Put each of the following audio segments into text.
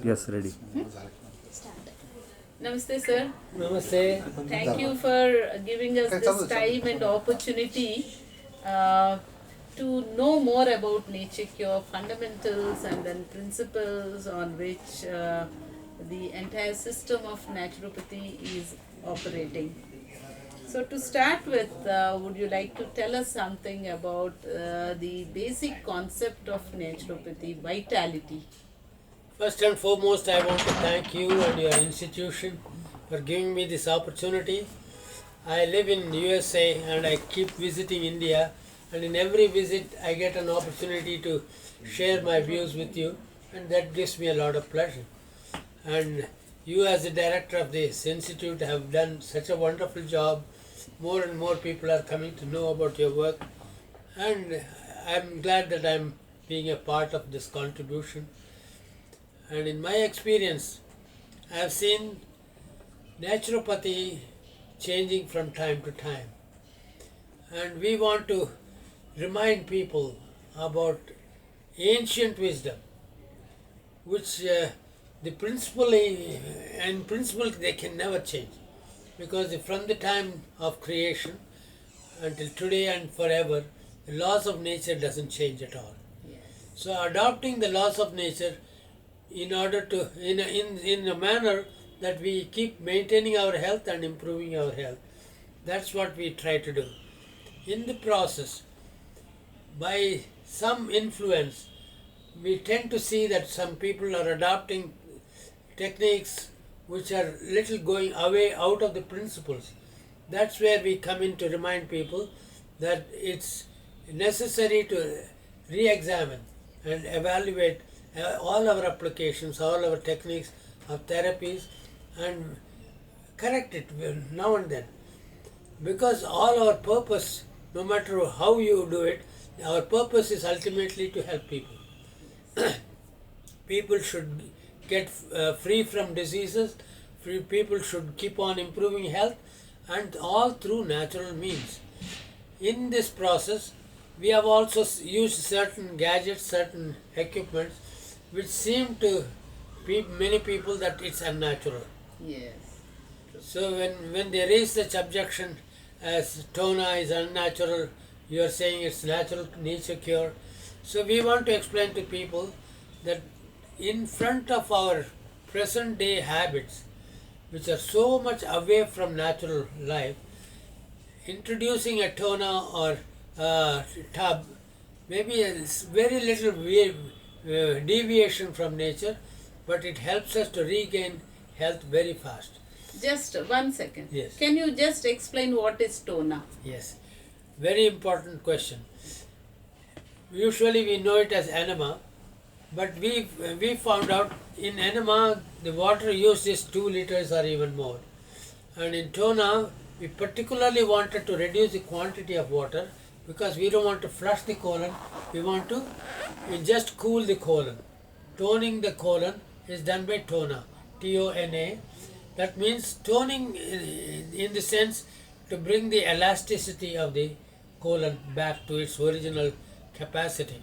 Yes, ready. Namaste, sir. Namaste. Thank you for giving us this time and opportunity uh, to know more about nature cure fundamentals and then principles on which the entire system of naturopathy is operating. So, to start with, would you like to tell us something about the basic concept of naturopathy, vitality? First and foremost, I want to thank you and your institution for giving me this opportunity. I live in USA and I keep visiting India, and in every visit I get an opportunity to share my views with you, and that gives me a lot of pleasure. And you as the director of this institute have done such a wonderful job. More and more people are coming to know about your work, and I'm glad that I'm being a part of this contribution. And in my experience, I have seen naturopathy changing from time to time. And we want to remind people about ancient wisdom, which the principle and principle they can never change, because from the time of creation until today and forever, the laws of nature doesn't change at all. Yes. So adopting the laws of nature in order to in a manner that we keep maintaining our health and improving our health, that's what we try to do. In the process, by some influence, we tend to see that some people are adopting techniques which are little going away out of the principles. That's where we come in to remind people that it's necessary to re-examine and evaluate all our applications, all our techniques of therapies, and correct it now and then. Because all our purpose, no matter how you do it, our purpose is ultimately to help people. People should get free from diseases, people should keep on improving health, and all through natural means. In this process, we have also used certain gadgets, certain equipments, which seem to many people that it's unnatural. Yes. So when they raise such objection as Tona is unnatural, you are saying it's natural nature cure. So we want to explain to people that in front of our present day habits, which are so much away from natural life, introducing a Tona or a tub maybe a very little deviation from nature, but it helps us to regain health very fast. Just 1 second. Yes. Can you just explain what is Tona? Yes, very important question. Usually we know it as enema, but we found out in enema the water used is 2 liters or even more. And in Tona, we particularly wanted to reduce the quantity of water because we don't want to flush the colon, we want to just cool the colon. Toning the colon is done by Tona, T-O-N-A. That means toning in the sense to bring the elasticity of the colon back to its original capacity.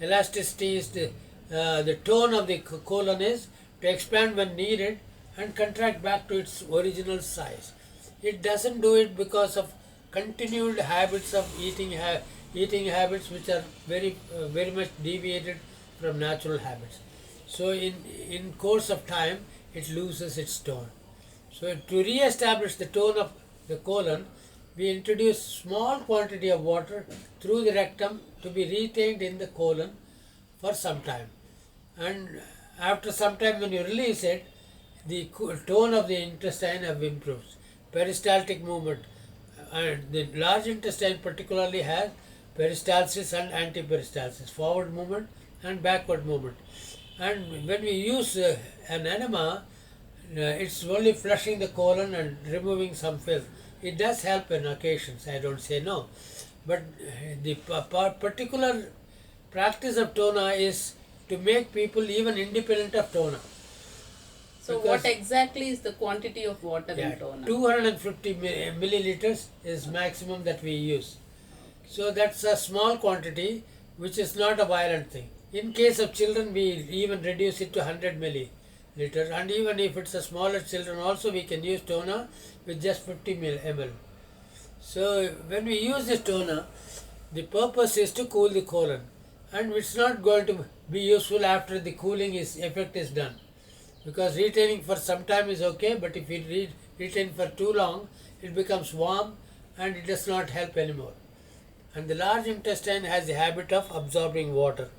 Elasticity is the tone of the colon is to expand when needed and contract back to its original size. It doesn't do it because of continued habits of eating habits which are very much deviated from natural habits. So in course of time it loses its tone. So to re-establish the tone of the colon, we introduce small quantity of water through the rectum to be retained in the colon for some time. And after some time when you release it, the tone of the intestine have improved. Peristaltic movement, and the large intestine particularly has peristalsis and antiperistalsis, forward movement and backward movement. And when we use an enema, it's only flushing the colon and removing some filth. It does help in occasions, I don't say no. But the particular practice of Tona is to make people even independent of Tona. So what exactly is the quantity of water in Tona? 250 milliliters is maximum that we use. So that's a small quantity which is not a violent thing. In case of children, we even reduce it to 100 milliliters, and even if it's a smaller children also, we can use toner with just 50 ml. So when we use this toner, the purpose is to cool the colon, and it's not going to be useful after the cooling effect is done, because retaining for some time is okay, but if we retain for too long, it becomes warm and it does not help anymore. And the large intestine has the habit of absorbing water,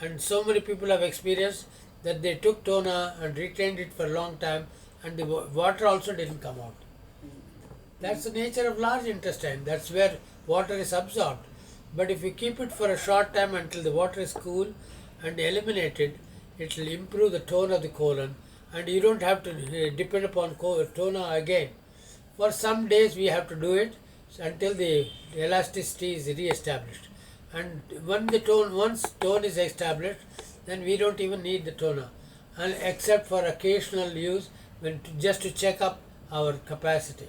and so many people have experienced that they took toner and retained it for a long time, and the water also didn't come out. That's the nature of large intestine. That's where water is absorbed. But if you keep it for a short time until the water is cool and eliminated, it will improve the tone of the colon, and you don't have to depend upon toner again. For some days we have to do it until the elasticity is re-established. And once tone is established, then we don't even need the toner, and except for occasional use just to check up our capacity.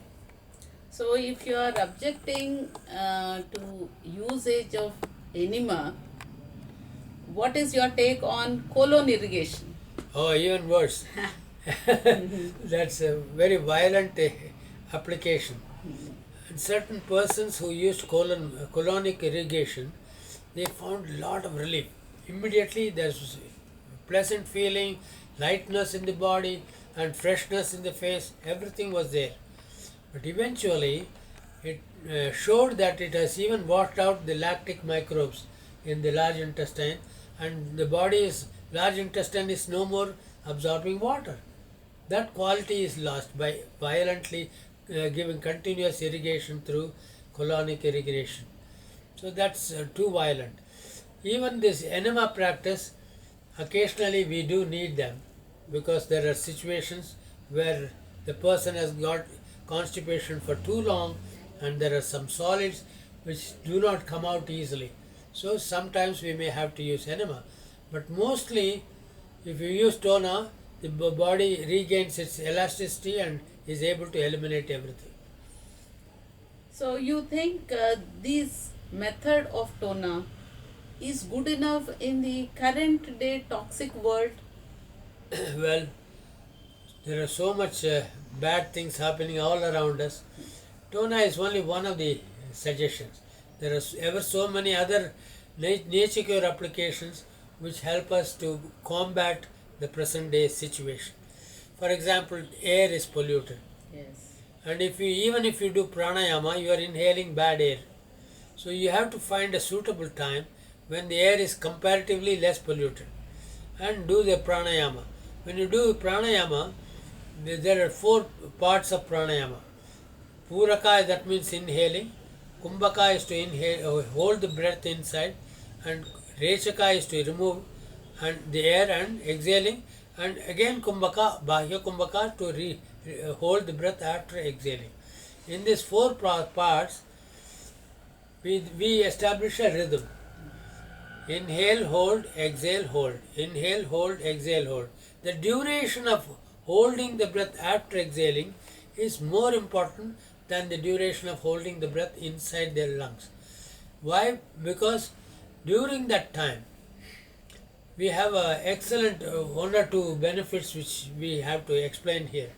So, if you are objecting to usage of enema, what is your take on colon irrigation? Oh, even worse. That's a very violent application. And certain persons who used colonic irrigation, they found a lot of relief. Immediately there's pleasant feeling, lightness in the body, and freshness in the face. Everything was there. But eventually, it showed that it has even washed out the lactic microbes in the large intestine, and the large intestine is no more absorbing water. That quality is lost by violently giving continuous irrigation through colonic irrigation. So that's too violent. Even this enema practice, occasionally we do need them, because there are situations where the person has got constipation for too long and there are some solids which do not come out easily. So sometimes we may have to use enema. But mostly, if you use toner, the body regains its elasticity and is able to eliminate everything. So, you think this method of toner is good enough in the current day toxic world? Well, there are so much bad things happening all around us. Toner is only one of the suggestions. There are ever so many other nature cure applications which help us to combat the present day situation. For example, air is polluted, Yes. and even if you do pranayama, you are inhaling bad air. So you have to find a suitable time when the air is comparatively less polluted and do the pranayama. When you do pranayama, there are 4 parts of pranayama. Puraka, that means inhaling. Kumbhaka is to inhale, hold the breath inside, and Rechaka is to remove and the air and exhaling, and again Kumbhaka, Bahya Kumbhaka to hold the breath after exhaling. In these 4 parts, we establish a rhythm. Inhale, hold, exhale, hold. Inhale, hold, exhale, hold. The duration of holding the breath after exhaling is more important than the duration of holding the breath inside their lungs. Why? Because during that time, we have excellent 1 or 2 benefits which we have to explain here.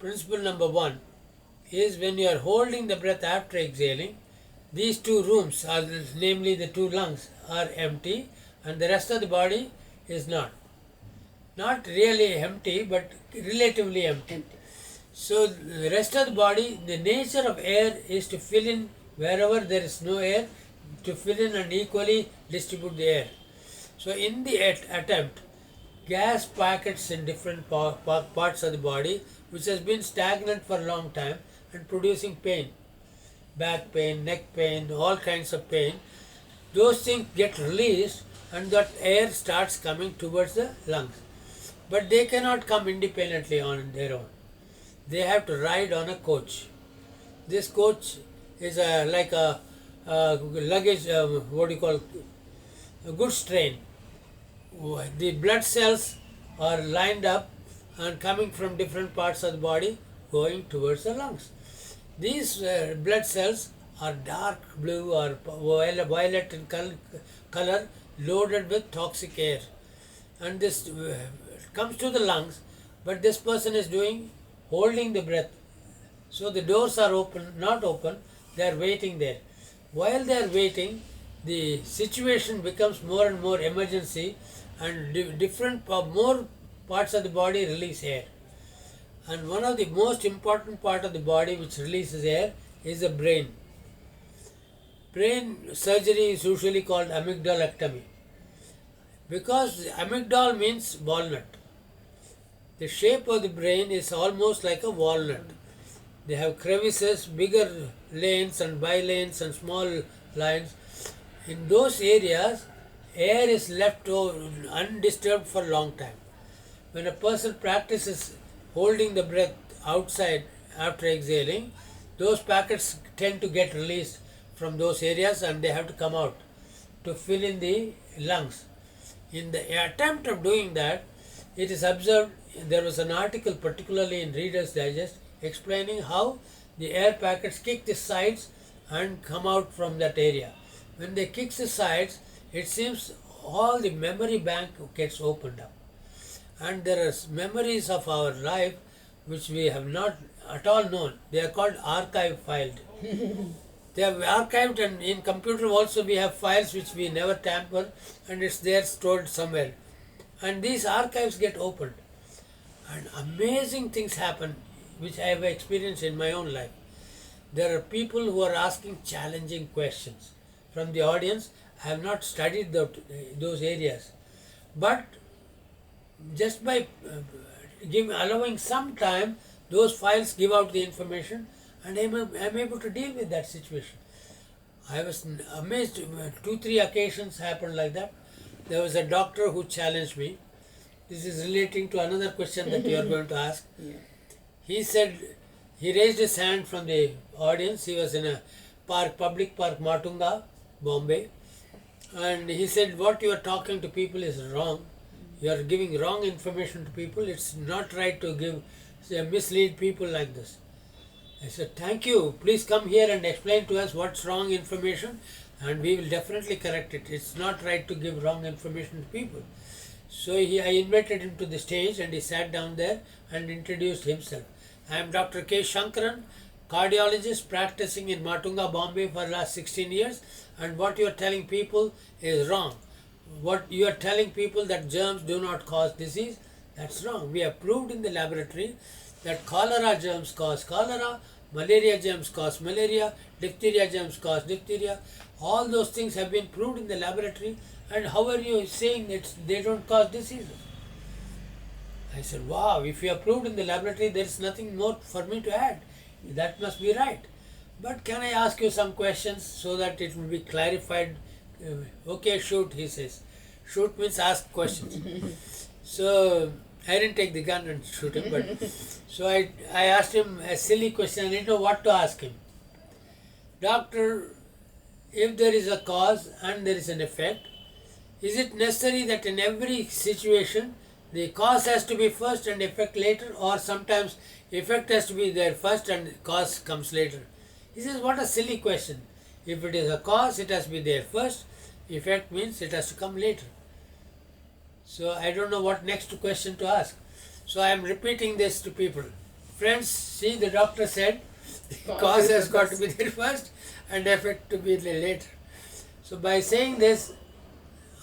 Principle number 1 is when you are holding the breath after exhaling, these 2 rooms, namely the 2 lungs, are empty, and the rest of the body is not. Not really empty, but relatively empty. So the rest of the body, the nature of air is to fill in wherever there is no air, to fill in and equally distribute the air. So in the attempt, gas packets in different parts of the body, which has been stagnant for a long time and producing pain, back pain, neck pain, all kinds of pain, those things get released and that air starts coming towards the lungs. But they cannot come independently on their own. They have to ride on a coach. This coach is like a luggage, a goods train. The blood cells are lined up and coming from different parts of the body going towards the lungs. These blood cells are dark blue or violet in color loaded with toxic air. And this comes to the lungs, but this person is holding the breath. So the doors are open, not open, they are waiting there. While they are waiting, the situation becomes more and more emergency, and more parts of the body release air. And one of the most important part of the body which releases air is the brain. Brain surgery is usually called amygdalectomy, because amygdala means walnut. The shape of the brain is almost like a walnut. They have crevices, bigger lanes and bilanes and small lines. In those areas, air is left undisturbed for a long time. When a person practices holding the breath outside after exhaling, those packets tend to get released from those areas and they have to come out to fill in the lungs. In the attempt of doing that, it is observed, there was an article particularly in Reader's Digest explaining how the air packets kick the sides and come out from that area. When they kick the sides, it seems all the memory bank gets opened up. And there are memories of our life which we have not at all known. They are called archive filed. They are archived, and in computer also we have files which we never tamper, and it's there stored somewhere. And these archives get opened. And amazing things happen which I have experienced in my own life. There are people who are asking challenging questions from the audience. I have not studied those areas. But just by allowing some time, those files give out the information, and I am able to deal with that situation. I was amazed. 2-3 occasions happened like that. There was a doctor who challenged me. This is relating to another question that you are going to ask. Yeah. He said, he raised his hand from the audience. He was in a public park, Matunga, Bombay. And he said, what you are talking to people is wrong. You are giving wrong information to people. It's not right to mislead people like this. I said, thank you. Please come here and explain to us what's wrong information, and we will definitely correct it. It's not right to give wrong information to people. So I invited him to the stage, and he sat down there and introduced himself. I am Dr. K. Shankaran, cardiologist practicing in Matunga, Bombay for the last 16 years, and what you are telling people is wrong. What you are telling people that germs do not cause disease, that's wrong. We have proved in the laboratory that cholera germs cause cholera, malaria germs cause malaria, diphtheria germs cause diphtheria. All those things have been proved in the laboratory, and how are you saying that they don't cause diseases? I said, wow, if you have proved in the laboratory, there is nothing more for me to add. That must be right. But can I ask you some questions so that it will be clarified? Okay, shoot, he says. Shoot means ask questions. So I didn't take the gun and shoot him, but so I asked him a silly question. I didn't know what to ask him. Doctor, if there is a cause and there is an effect, is it necessary that in every situation the cause has to be first and effect later, or sometimes effect has to be there first and cause comes later? He says, what a silly question. If it is a cause, it has to be there first. Effect means it has to come later. So I don't know what next question to ask. So I am repeating this to people. Friends, see, the doctor said the cause has got to be there first and effect to be there later. So by saying this,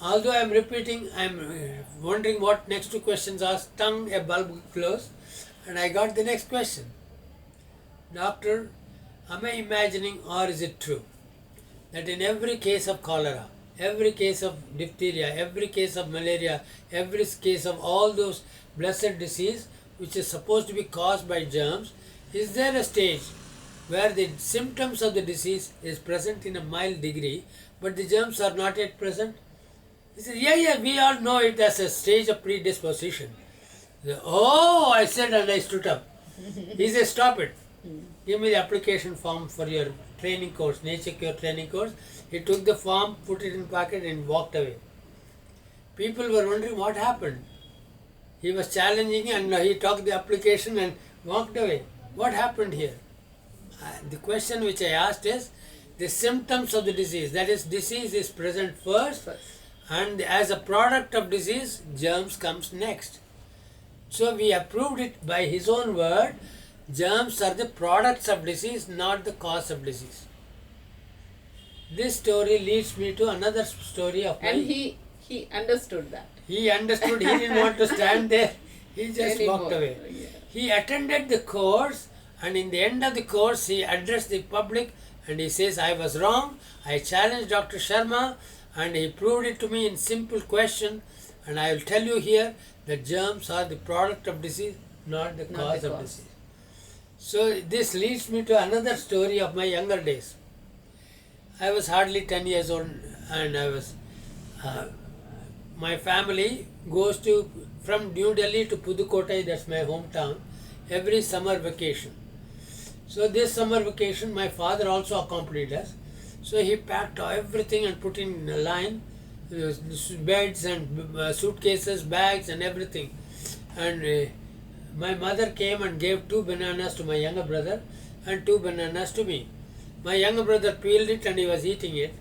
although I am repeating, I am wondering what next two questions are. Tongue a bulb close, and I got the next question. Doctor, am I imagining, or is it true that in every case of cholera, every case of diphtheria, every case of malaria, every case of all those blessed disease which is supposed to be caused by germs, is there a stage where the symptoms of the disease is present in a mild degree, but the germs are not yet present? He said, yeah, we all know it as a stage of predisposition. Said, oh, I said, and I stood up. He said, stop it. Give me the application form for your training course, Nature Cure training course. He took the form, put it in pocket and walked away. People were wondering what happened. He was challenging and he took the application and walked away. What happened here? The question which I asked is the symptoms of the disease. That is, disease is present first and as a product of disease, germs comes next. So we have proved it by his own word. Germs are the products of disease, not the cause of disease. This story leads me to another story of And he understood that. He understood. He didn't want to stand there. He just Anymore. walked away. Yeah. He attended the course, and in the end of the course, he addressed the public, and he says, "I was wrong. I challenged Dr. Sharma, and he proved it to me in simple question. And I will tell you here that germs are the product of disease, not the cause of disease." So this leads me to another story of my younger days. I was hardly 10 years old, and I was. My family goes from New Delhi to Pudukkottai, that's my hometown, every summer vacation. So this summer vacation, my father also accompanied us. So he packed everything and put in a line, beds and suitcases, bags and everything. And my mother came and gave 2 bananas to my younger brother and 2 bananas to me. My younger brother peeled it and he was eating it.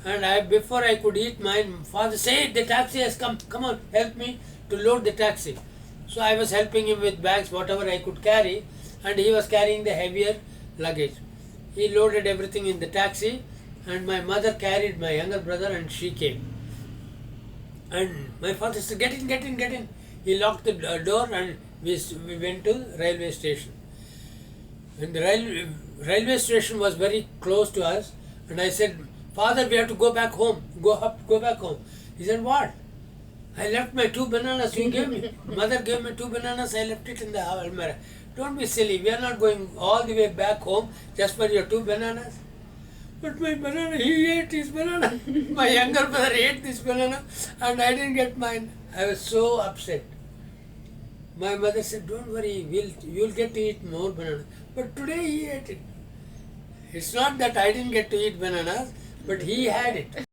And before I could eat mine, father said, "The taxi has come. Come on, help me to load the taxi." So I was helping him with bags, whatever I could carry, and he was carrying the heavier luggage. He loaded everything in the taxi, and my mother carried my younger brother, and she came. And my father said, "Get in, get in, get in." He locked the door, and we went to railway station. And the railway station was very close to us, and I said, "Father, we have to go back home. Go back home." He said, "What?" "I left my 2 bananas you gave me. Mother gave me 2 bananas, I left it in the almirah." "Don't be silly. We are not going all the way back home just for your 2 bananas." "But my banana, he ate his banana." My younger brother ate this banana and I didn't get mine. I was so upset. My mother said, "Don't worry, you'll get to eat more bananas." But today he ate it. It's not that I didn't get to eat bananas, but he had it.